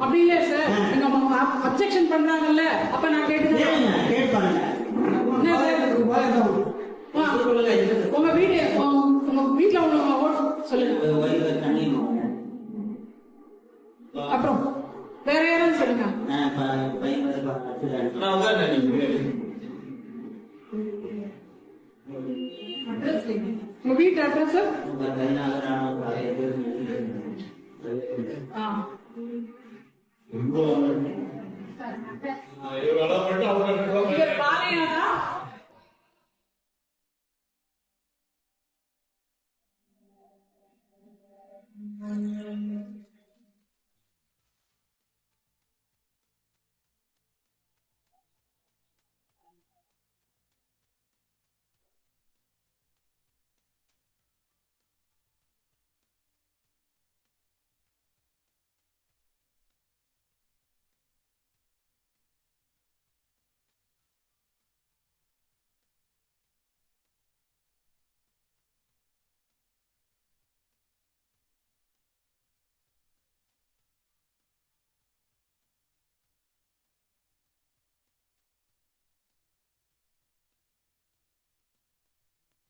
அப்படி இல்ல சார், நீங்க அப்ஜெக்ஷன் பண்றாங்கல்ல, அப்ப நான் கேக்குறேன். உங்க வீட்டுல உங்க ஓட்டு சொல்லுங்க. அப்புறம் வேற யாரும் சொல்லுங்க. உங்க வீட்டு அட்ரஸ்?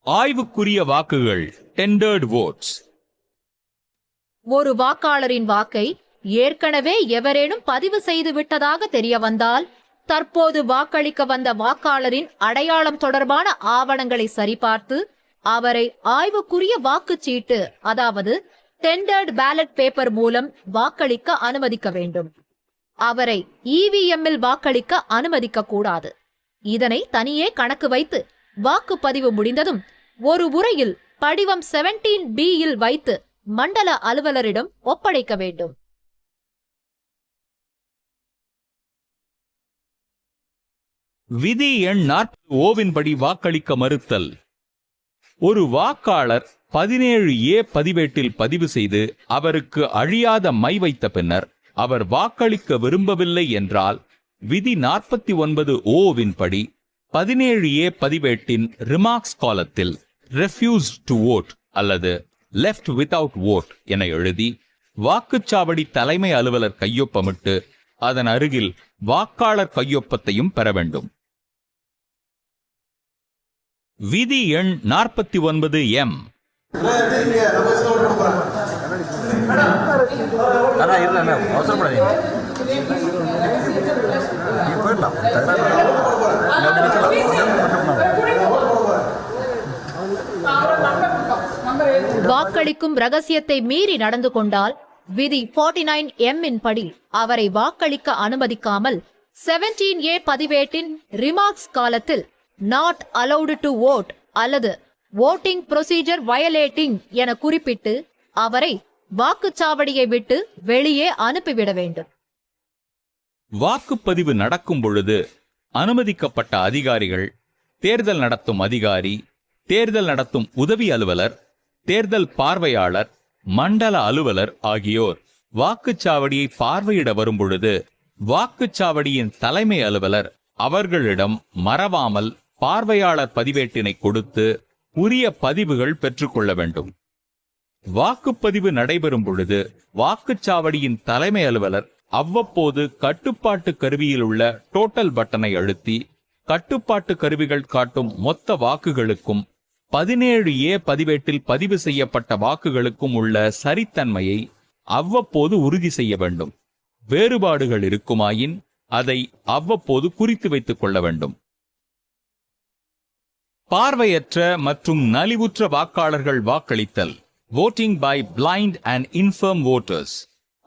ஆய்வுக்குரிய வாக்குகள் டெண்டர்ட் வோட்ஸ். ஒரு வாக்காளரின் வாக்கை ஏற்கனவே எவரேனும் பதிவு செய்து விட்டதாக தெரிய வந்தால் தற்போது வாக்களிக்க வந்த வாக்காளரின் அடையாளம் தொடர்பான ஆவணங்களை சரிபார்த்து அவரை ஆய்வுக்குரிய வாக்குச்சீட்டு அதாவது டெண்டர்ட் பேலட் பேப்பர் மூலம் வாக்களிக்க அனுமதிக்க வேண்டும். அவரை இவிஎம்மில் வாக்களிக்க அனுமதிக்க கூடாது. இதனை தனியே கணக்கு வைத்து வாக்குப்பதிவு முடிந்ததும் ஒரு உரையில் படிவம் 17B-யில் வைத்து மண்டல அலுவலரிடம் ஒப்படைக்க வேண்டும். விதி எண் 40 படி வாக்களிக்க மறுத்தல். ஒரு வாக்காளர் 17A பதிவேட்டில் பதிவு செய்து அவருக்கு அழியாத மை வைத்த பின்னர் அவர் வாக்களிக்க விரும்பவில்லை என்றால் விதி 49(O) படி 17A பதிவேட்டின் ரிமார்க்ஸ் காலத்தில் ரெஃப்யூஸ் டு வோட் அல்லது லெஃப்ட் வித்அவுட் வோட் என எழுதி வாக்குச்சாவடி தலைமை அலுவலர் கையொப்பமிட்டு அதன் அருகில் வாக்காளர் கையொப்பத்தையும் பெற வேண்டும். விதி எண் 49M. வாக்களிக்கும் ரகசியத்தை மீறி நடந்து கொண்டால் விதி 49M படி அவரை வாக்களிக்க அனுமதிக்காமல் 17A பதிவேட்டின் ரிமார்க்ஸ் காலத்தில் நாட் அலௌடு டு வோட் அல்லது வோட்டிங் ப்ரொசீஜர் வயலேட்டிங் என குறிப்பிட்டு அவரை வாக்குச்சாவடியை விட்டு வெளியே அனுப்பிவிட வேண்டும். வாக்குப்பதிவு நடக்கும் பொழுது அனுமதிக்கப்பட்ட அதிகாரிகள் தேர்தல் நடத்தும் அதிகாரி, தேர்தல் நடத்தும் உதவி அலுவலர், தேர்தல் பார்வையாளர், மண்டல அலுவலர் ஆகியோர் வாக்குச்சாவடியை பார்வையிட வரும் பொழுது வாக்குச்சாவடியின் தலைமை அலுவலர் அவர்களிடம் மறவாமல் பார்வையாளர் பதிவேட்டினை கொடுத்து உரிய பதிவுகள் பெற்றுக்கொள்ள வேண்டும். வாக்குப்பதிவு நடைபெறும் பொழுது வாக்குச்சாவடியின் தலைமை அலுவலர் அவ்வப்போது கட்டுப்பாட்டு கருவியில் உள்ள டோட்டல் பட்டனை அழுத்தி கட்டுப்பாட்டு கருவிகள் காட்டும் மொத்த வாக்குகளுக்கும் 17A பதிவேட்டில் பதிவு செய்யப்பட்ட வாக்குகளுக்கும் உள்ள சரித்தன்மையை அவ்வப்போது உறுதி செய்ய வேண்டும். வேறுபாடுகள் இருக்குமாயின் அதை அவ்வப்போது குறித்து வைத்துக் கொள்ள வேண்டும். பார்வையற்ற மற்றும் நலிவுற்ற வாக்காளர்கள் வாக்களித்தல். voting by blind and infirm voters.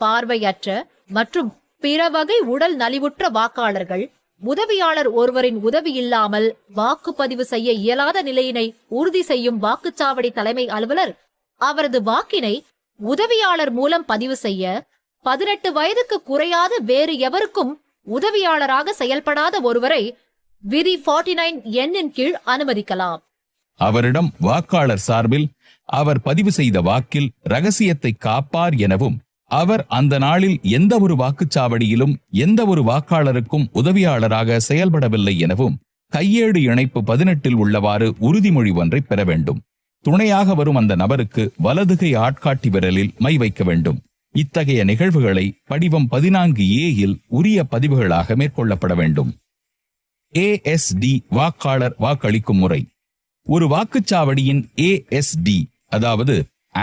பார்வையற்ற மற்றும் பிற வகை உடல் நலிவுற்ற வாக்காளர்கள் உதவியாளர் ஒருவரின் உதவி இல்லாமல் வாக்குப்பதிவு செய்ய இயலாத நிலையினை உறுதி செய்யும் வாக்குச்சாவடி தலைமை அலுவலர் அவரது வாக்கினை உதவியாளர் மூலம் பதிவு செய்ய 18 வயதுக்கு குறையாத வேறு எவருக்கும் உதவியாளராக செயல்படாத ஒருவரை விதி 49N கீழ் அனுமதிக்கலாம். அவரிடம் வாக்காளர் சார்பில் அவர் பதிவு செய்த வாக்கில் ரகசியத்தை காப்பார் எனவும் அவர் அந்த நாளில் எந்த ஒரு வாக்குச்சாவடியிலும் எந்த ஒரு வாக்காளருக்கும் உதவியாளராக செயல்படவில்லை எனவும் கையேடு இணைப்பு 18 உள்ளவாறு உறுதிமொழி ஒன்றை பெற வேண்டும். துணையாக வரும் அந்த நபருக்கு வலதுகை ஆட்காட்டி விரலில் மை வைக்க வேண்டும். இத்தகைய நிகழ்வுகளை படிவம் 14A உரிய பதிவுகளாக மேற்கொள்ளப்பட வேண்டும். ASD வாக்காளர் வாக்களிக்கும் முறை. ஒரு வாக்குச்சாவடியின் ASD அதாவது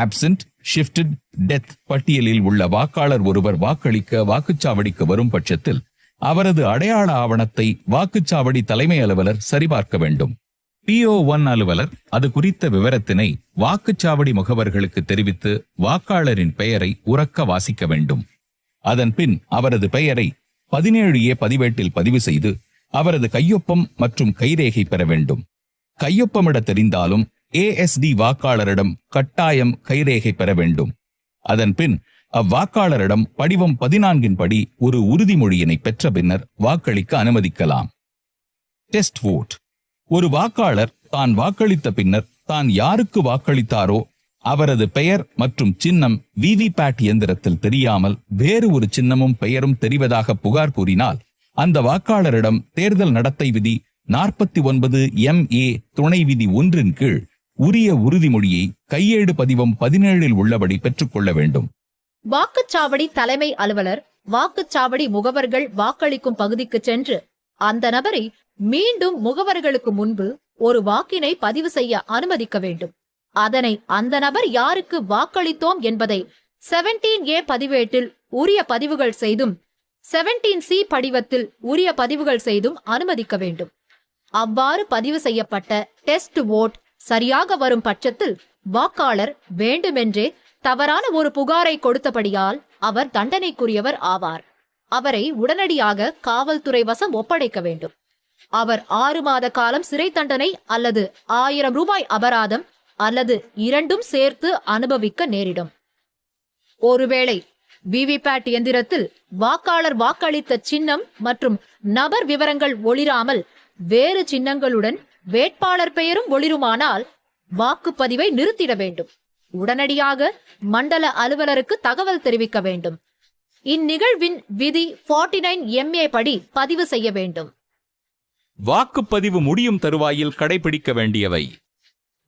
ஆப்சென்ட், ஷிஃப்டட், டெத் பட்டியலில் உள்ள வாக்காளர் ஒருவர் வாக்களிக்க வாக்குச்சாவடிக்கு வரும் பட்சத்தில் அவரது அடையாள ஆவணத்தை வாக்குச்சாவடி தலைமை அலுவலர் சரிபார்க்க வேண்டும். PO1 அலுவலர் அது குறித்த விவரத்தினை வாக்குச்சாவடி முகவர்களுக்கு தெரிவித்து வாக்காளரின் பெயரை உரக்க வாசிக்க வேண்டும். அதன் பின் அவரது பெயரை 17A பதிவேட்டில் பதிவு செய்து அவரது கையொப்பம் மற்றும் கைரேகை பெற வேண்டும். கையொப்பமிட தெரிந்தாலும் ASD வாக்காளரிடம் கட்டாயம் கைரேகை பெற வேண்டும். அதன் பின் அவ்வாக்காளரிடம் படிவம் 14 படி ஒரு உறுதிமொழியினை பெற்ற பின்னர் வாக்களிக்க அனுமதிக்கலாம். Test vote. ஒரு வாக்காளர் தான் வாக்களித்த பின்னர் தான் யாருக்கு வாக்களித்தாரோ அவரது பெயர் மற்றும் சின்னம் VVPAT இயந்திரத்தில் தெரியாமல் வேறு ஒரு சின்னமும் பெயரும் தெரிவதாக புகார் கூறினால் அந்த வாக்காளரிடம் தேர்தல் நடத்தை விதி 49MA துணை விதி 1 கீழ் உரிய உறுதிமொழியை கையேடு பதிவம் 17 உள்ளபடி பெற்றுக்கொள்ள வேண்டும். வாக்குச்சாவடி தலைமை அலுவலர் வாக்குச்சாவடி முகவர்கள் வாக்களிக்கும் பகுதிக்கு சென்று அந்த நபரை மீண்டும் முகவர்களுக்கு முன்பு ஒரு வாக்கினை பதிவு செய்ய அனுமதிக்க வேண்டும். அதனை அந்த நபர் யாருக்கு வாக்களித்தோம் என்பதை 17A பதிவேட்டில் உரிய பதிவுகள் செய்தும் 17C படிவத்தில் உரிய பதிவுகள் செய்தும் அனுமதிக்க வேண்டும். அவ்வாறு பதிவு செய்யப்பட்ட டெஸ்ட் வோட் சரியாக வரும் பட்சத்தில் வாக்காளர் வேண்டுமென்றே தவறான ஒரு புகாரை கொடுத்தபடியால் அவர் தண்டனைக்குரியவர் ஆவார். அவரை உடனடியாக காவல்துறை வசம் ஒப்படைக்க வேண்டும். அவர் 6 மாத காலம் சிறை தண்டனை அல்லது 1000 ரூபாய் அபராதம் அல்லது இரண்டும் சேர்த்து அனுபவிக்க நேரிடும். ஒருவேளை VVPAT இயந்திரத்தில் வாக்காளர் வாக்களித்த சின்னம் மற்றும் நபர் விவரங்கள் ஒளிராமல் வேறு சின்னங்களுடன் வேட்பாளர் பெயரும் ஒளிருமானால் வாக்குப்பதிவை நிறுத்திட வேண்டும். உடனடியாக மண்டல அலுவலருக்கு தகவல் தெரிவிக்க வேண்டும். இந்நிகழ்வின் விதி 49MA படி பதிவு செய்ய வேண்டும். வாக்குப்பதிவு முடியும் தருவாயில் கடைபிடிக்க வேண்டியவை.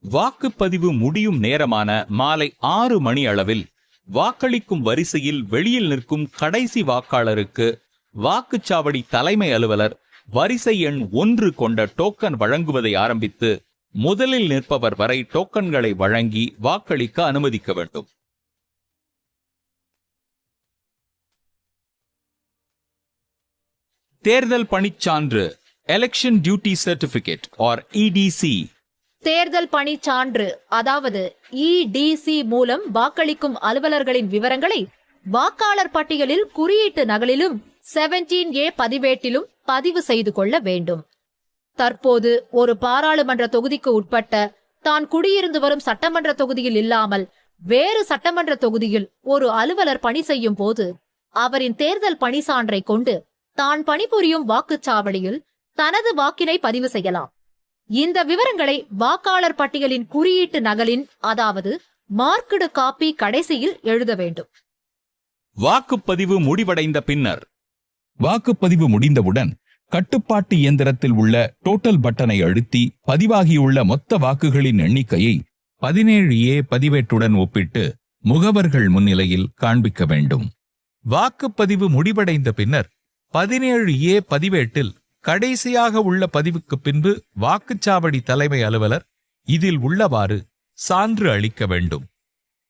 வாக்குப்பதிவு முடியும் நேரமான மாலை 6 மணி அளவில் வாக்களிக்கும் வரிசையில் வெளியில் நிற்கும் கடைசி வாக்காளருக்கு வாக்குச்சாவடி தலைமை அலுவலர் வரிசை எண் 1 கொண்ட டோக்கன் வழங்குவதை ஆரம்பித்து முதலில் நிற்பவர் வரை டோக்கன்களை வழங்கி வாக்களிக்க அனுமதிக்க வேண்டும். தேர்தல் பணிச்சான்று election duty certificate or EDC. தேர்தல் பணிச்சான்று அதாவது EDC மூலம் வாக்களிக்கும் அலுவலர்களின் விவரங்களை வாக்காளர் பட்டியலில் குறியீட்டு நகலிலும் 17A பதிவேட்டிலும் பதிவு செய்து கொள்ள வேண்டும். தற்போது ஒரு பாராளுமன்ற தொகுதிக்கு உட்பட்ட தான் குடியிருந்து வரும் சட்டமன்ற தொகுதியில் இல்லாமல் வேறு சட்டமன்ற தொகுதியில் ஒரு அலுவலர் பணி செய்யும் போது அவரின் தேர்தல் பணி சான்றை கொண்டு தான் பணிபுரியும் வாக்குச்சாவடியில் தனது வாக்கினை பதிவு செய்யலாம். இந்த விவரங்களை வாக்காளர் பட்டியலின் குறியீட்டு நகலின் அதாவது மார்க்டு காப்பி கடைசியில் எழுத வேண்டும். வாக்குப்பதிவு முடிவடைந்த பின்னர் வாக்குப்பதிவு முடிந்தவுடன் கட்டுப்பாட்டு இயந்திரத்தில் உள்ள டோட்டல் பட்டனை அழுத்தி பதிவாகியுள்ள மொத்த வாக்குகளின் எண்ணிக்கையை 17A பதிவேட்டுடன் ஒப்பிட்டு முகவர்கள் முன்னிலையில் காண்பிக்க வேண்டும். வாக்குப்பதிவு முடிவடைந்த பின்னர் 17A பதிவேட்டில் கடைசியாக உள்ள பதிவுக்கு பின்பு வாக்குச்சாவடி தலைமை அலுவலர் இதில் உள்ளவாறு சான்று அளிக்க வேண்டும்.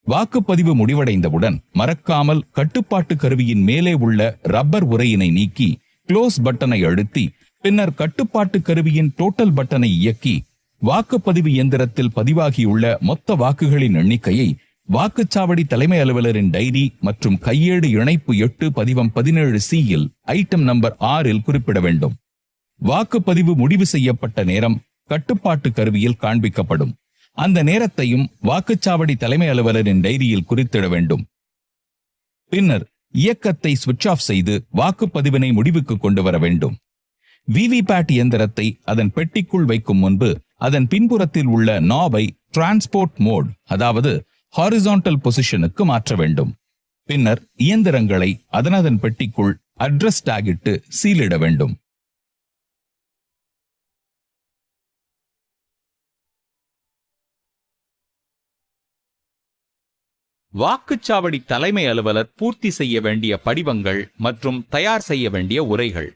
வாக்குப்பதிவு முடிவடைந்தவுடன் மறக்காமல் கட்டுப்பாட்டு கருவியின் மேலே உள்ள ரப்பர் உரையினை நீக்கி க்ளோஸ் பட்டனை அழுத்தி பின்னர் கட்டுப்பாட்டு கருவியின் டோட்டல் பட்டனை இயக்கி வாக்குப்பதிவு இயந்திரத்தில் பதிவாகியுள்ள மொத்த வாக்குகளின் எண்ணிக்கையை வாக்குச்சாவடி தலைமை அலுவலரின் டைரி மற்றும் கையேடு இணைப்பு 8 பதிவம் 17C ஐட்டம் நம்பர் 6 குறிப்பிட வேண்டும். வாக்குப்பதிவு முடிவு செய்யப்பட்ட நேரம் கட்டுப்பாட்டு கருவியில் காண்பிக்கப்படும். அந்த நேரத்தையும் வாக்குச்சாவடி தலைமை அலுவலரின் டைரியில் குறித்திட வேண்டும். பின்னர் இயக்கத்தை சுவிட்ச் ஆஃப் செய்து வாக்குப்பதிவினை முடிவுக்கு கொண்டு வர வேண்டும். VVPAT இயந்திரத்தை அதன் பெட்டிக்குள் வைக்கும் முன்பு அதன் பின்புறத்தில் உள்ள நாபை டிரான்ஸ்போர்ட் மோட் அதாவது ஹாரிசான்டல் பொசிஷனுக்கு மாற்ற வேண்டும். பின்னர் இயந்திரங்களை அதனதன் பெட்டிக்குள் அட்ரஸ் டாகிட்டு சீலிட வேண்டும். வாக்குச்சாவடி தலைமை அலுவலர் பூர்த்தி செய்ய வேண்டிய படிவங்கள் மற்றும் தயார் செய்ய வேண்டிய உரைகள்.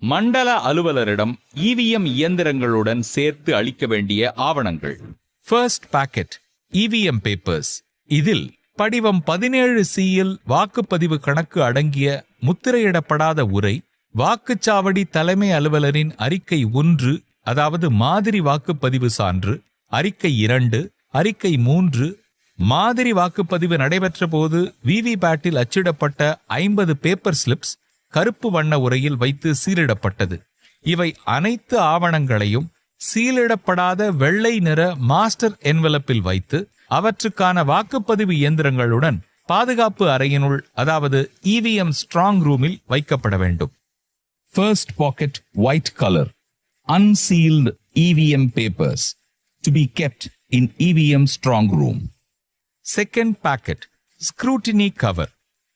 மண்டல அலுவலரிடம் EVM இயந்திரங்களுடன் சேர்த்து அளிக்க வேண்டிய ஆவணங்கள். First packet EVM papers. இதில் படிவம் 17C வாக்குப்பதிவு கணக்கு அடங்கிய முத்திரையிடப்படாத உரை, வாக்குச்சாவடி தலைமை அலுவலரின் அறிக்கை 1 அதாவது மாதிரி வாக்குப்பதிவு சான்று, அறிக்கை 2, அறிக்கை 3, மாதிரி வாக்குப்பதிவு நடைபெற்ற போது விவிபேட்டில் அச்சிடப்பட்ட 50 பேப்பர் ஸ்லிப்ஸ் கருப்பு வண்ண உரையில் வைத்து சீலிடப்பட்டது. இவை அனைத்து ஆவணங்களையும் சீலிடப்படாத வெள்ளை நிற மாஸ்டர் என்வலப்பில் வைத்து அவற்றுக்கான வாக்குப்பதிவு இயந்திரங்களுடன் பாதுகாப்பு அறையினுள், அதாவது EVM ஸ்ட்ராங் ரூமில் வைக்கப்பட வேண்டும். First pocket white color unsealed EVM papers to be kept in EVM strong room. Second packet scrutiny cover.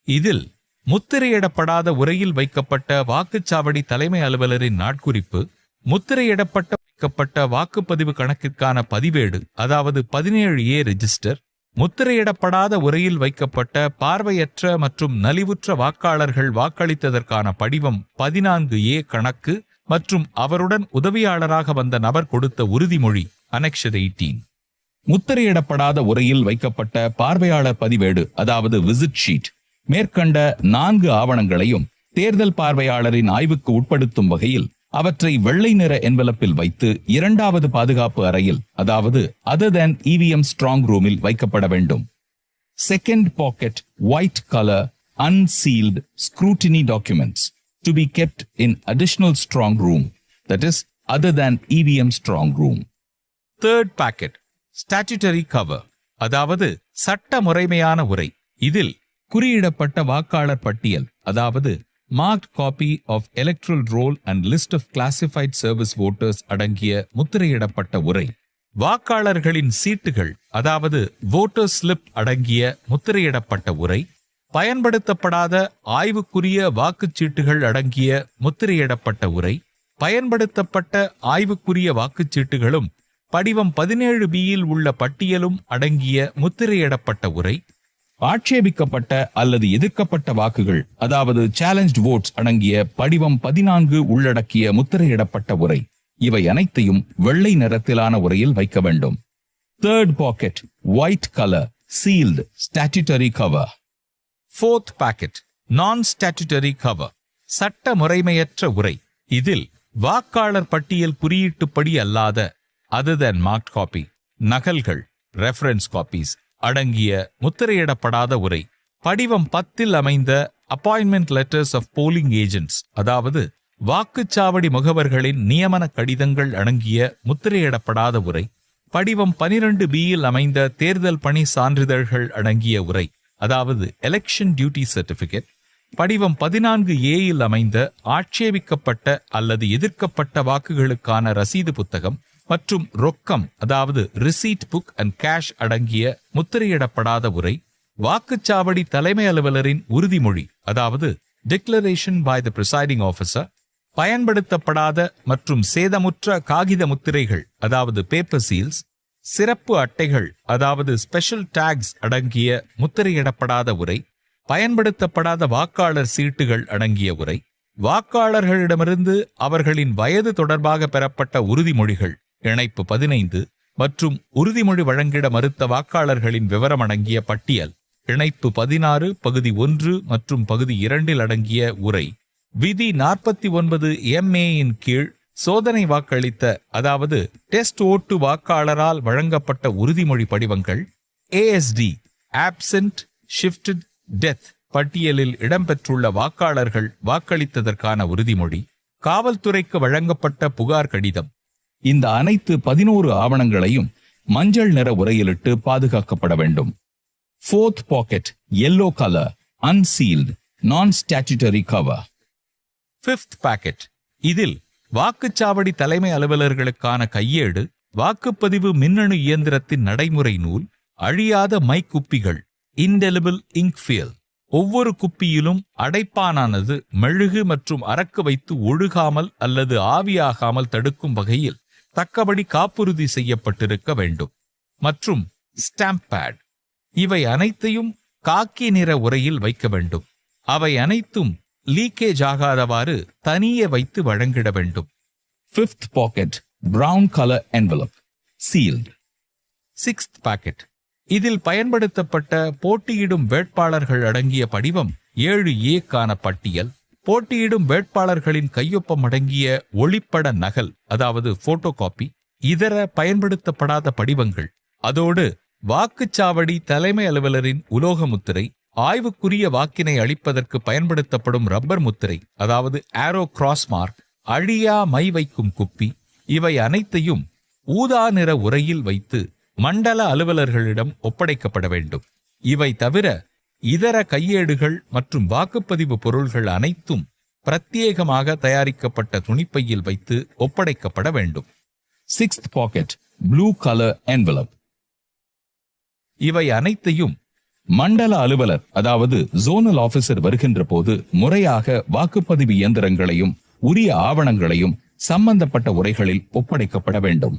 இதில் முத்திரையிடப்படாத உரையில் வைக்கப்பட்ட வாக்குச்சாவடி தலைமை அலுவலரின் நாட்குறிப்பு, முத்திரையிடப்பட்ட வைக்கப்பட்ட வாக்குப்பதிவு கணக்கிற்கான பதிவேடு, அதாவது 17A ரெஜிஸ்டர், முத்திரையிடப்படாத உரையில் வைக்கப்பட்ட பார்வையற்ற மற்றும் நலிவுற்ற வாக்காளர்கள் வாக்களித்ததற்கான படிவம் 14A கணக்கு மற்றும் அவருடன் உதவியாளராக வந்த நபர் கொடுத்த உறுதிமொழி Annexure 18. முத்திரையிடப்படாத உரையில் வைக்கப்பட்ட பார்வையாளர் பதிவேடு, அதாவது விசிட் ஷீட், மேற்கண்ட 4 ஆவணங்களையும் தேர்தல் பார்வையாளரின் ஆய்வுக்கு உட்படுத்தும் வகையில் அவற்றை வெள்ளை நிற என்வலப்பில் வைத்து 2வது பாதுகாப்பு அறையில், அதாவது other than EVM strong ரூமில் வைக்கப்பட வேண்டும். Second pocket white color unsealed scrutiny documents to be kept in additional strong room, that is other than EVM strong room. Third packet statutory cover, அதாவது சட்ட முறைமையான உரை. இதில் குறியிடப்பட்ட வாக்காளர் பட்டியல், அதாவது marked copy of electoral roll and list of classified service voters அடங்கிய முத்திரையிடப்பட்ட உரை, வாக்காளர்களின் சீட்டுகள், அதாவது voter slip அடங்கிய முத்திரையிடப்பட்ட உரை, பயன்படுத்தப்படாத ஆய்வுக்குரிய வாக்குச்சீட்டுகள் அடங்கிய முத்திரையிடப்பட்ட உரை, பயன்படுத்தப்பட்ட ஆய்வுக்குரிய வாக்குச்சீட்டுகளும் படிவம் 17Bயில் உள்ள பட்டியலும் அடங்கிய முத்திரையிடப்பட்ட உரை, ஆட்சேபிக்கப்பட்ட அல்லது எதிர்க்கப்பட்ட வாக்குகள், அதாவது சேலஞ்ச்ட் votes அடங்கிய படிவம் 14 உள்ளடக்கிய முத்திரையிடப்பட்ட உரை, இவை அனைத்தையும் வெள்ளை நிறத்திலான உரையில் வைக்க வேண்டும். Third pocket white color sealed statutory cover. Fourth packet non-statutory cover, சட்ட முறைமையற்ற உரை. இதில் வாக்காளர் பட்டியல் குறியீட்டுப்படி அல்லாத other than marked copy, நகல்கள் reference copies அடங்கிய முத்திரையிடப்படாத உரை, படிவம் 10இல் அமைந்த appointment letters of polling agents, அதாவது வாக்குச்சாவடி முகவர்களின் நியமன கடிதங்கள் அடங்கிய முத்திரையிடப்படாத உரை, படிவம் 12Bயில் அமைந்த தேர்தல் பணி சான்றிதழ்கள் அடங்கிய உரை, அதாவது எலெக்ஷன் டியூட்டி சர்டிபிகேட், படிவம் 14Aயில் அமைந்த ஆட்சேபிக்கப்பட்ட அல்லது எதிர்க்கப்பட்ட வாக்குகளுக்கான ரசீது புத்தகம் மற்றும் ரொக்கம், அதாவது ரிசீட் புக் அண்ட் கேஷ் அடங்கிய முத்திரையிடப்படாத உரை, வாக்குச்சாவடி தலைமை அலுவலரின் உறுதிமொழி, அதாவது declaration by the presiding officer, பயன்படுத்தப்படாத மற்றும் சேதமுற்ற காகித முத்திரைகள், அதாவது பேப்பர் சீல்ஸ், சிறப்பு அட்டைகள், அதாவது ஸ்பெஷல் டாக்ஸ் அடங்கிய முத்திரையிடப்படாத உரை, பயன்படுத்தப்படாத வாக்காளர் சீட்டுகள் அடங்கிய உரை, வாக்காளர்களிடமிருந்து அவர்களின் வயது தொடர்பாக பெறப்பட்ட உறுதிமொழிகள் இணைப்பு 15 மற்றும் உறுதிமொழி வழங்கிட மறுத்த வாக்காளர்களின் விவரம் அடங்கிய பட்டியல் இணைப்பு 16 பகுதி 1 மற்றும் பகுதி 2இல் அடங்கிய உரை, விதி 49MAயின் கீழ் சோதனை வாக்களித்த, அதாவது டெஸ்ட் ஓட்டு வாக்காளரால் வழங்கப்பட்ட உறுதிமொழி படிவங்கள், ASD ஆப்சென்ட் ஷிஃப்டட் டெத் பட்டியலில் இடம்பெற்றுள்ள வாக்காளர்கள் வாக்களித்ததற்கான உறுதிமொழி, காவல்துறைக்கு வழங்கப்பட்ட புகார் கடிதம், இந்த அனைத்து 11 ஆவணங்களையும் மஞ்சள் நிற உரையிலிட்டு பாதுகாக்கப்பட வேண்டும். Fourth pocket yellow color unsealed non-statutory cover. Fifth packet, இதில் வாக்குச்சாவடி தலைமை அலுவலர்களுக்கான கையேடு, வாக்குப்பதிவு மின்னணு இயந்திரத்தின் நடைமுறை நூல், அழியாத மை குப்பிகள், indelible ink fill, ஒவ்வொரு குப்பியிலும் அடைப்பானானது மெழுகு மற்றும் அரக்கு வைத்து ஒழுகாமல் அல்லது ஆவியாகாமல் தடுக்கும் வகையில் தக்கபடி காப்புறுதி செய்யப்பட்டிருக்க வேண்டும், மற்றும் ஸ்டாம்ப் பேட். இவை அனைத்தையும் காக்கி நிற உரையில் வைக்க வேண்டும். அவை அனைத்தும் லீக்கேஜ் ஆகாதவாறு தனியே வைத்து வழங்கிட வேண்டும். Fifth pocket brown color envelope sealed. Sixth packet, இதில் பயன்படுத்தப்பட்ட போட்டியிடும் வேட்பாளர்கள் அடங்கிய படிவம் 7Aக்கான பட்டியல், போட்டியிடும் வேட்பாளர்களின் கையொப்பம் அடங்கிய ஒளிப்பட நகல், அதாவது போட்டோ காப்பி, இதர பயன்படுத்தப்படாத படிவங்கள், அதோடு வாக்குச்சாவடி தலைமை அலுவலரின் உலோக முத்திரை, ஆய்வுக்குரிய வாக்கினை அளிப்பதற்கு பயன்படுத்தப்படும் ரப்பர் முத்திரை, அதாவது ஆரோ கிராஸ் மார்க், அழியா மை வைக்கும் குப்பி, இவை அனைத்தையும் ஊதா நிற உரையில் வைத்து மண்டல அலுவலர்களிடம் ஒப்படைக்கப்பட வேண்டும். இவை தவிர இதர கையேடுகள் மற்றும் வாக்குப்பதிவு பொருள்கள் அனைத்தும் பிரத்யேகமாக தயாரிக்கப்பட்ட துணிப்பையில் வைத்து ஒப்படைக்கப்பட வேண்டும். 6th packet blue colour envelope. இவை அனைத்தையும் மண்டல அலுவலர், அதாவது ஜோனல் ஆபீசர் வருகின்ற போது முறையாக வாக்குப்பதிவு இயந்திரங்களையும் உரிய ஆவணங்களையும் சம்பந்தப்பட்ட உரைகளில் ஒப்படைக்கப்பட வேண்டும்.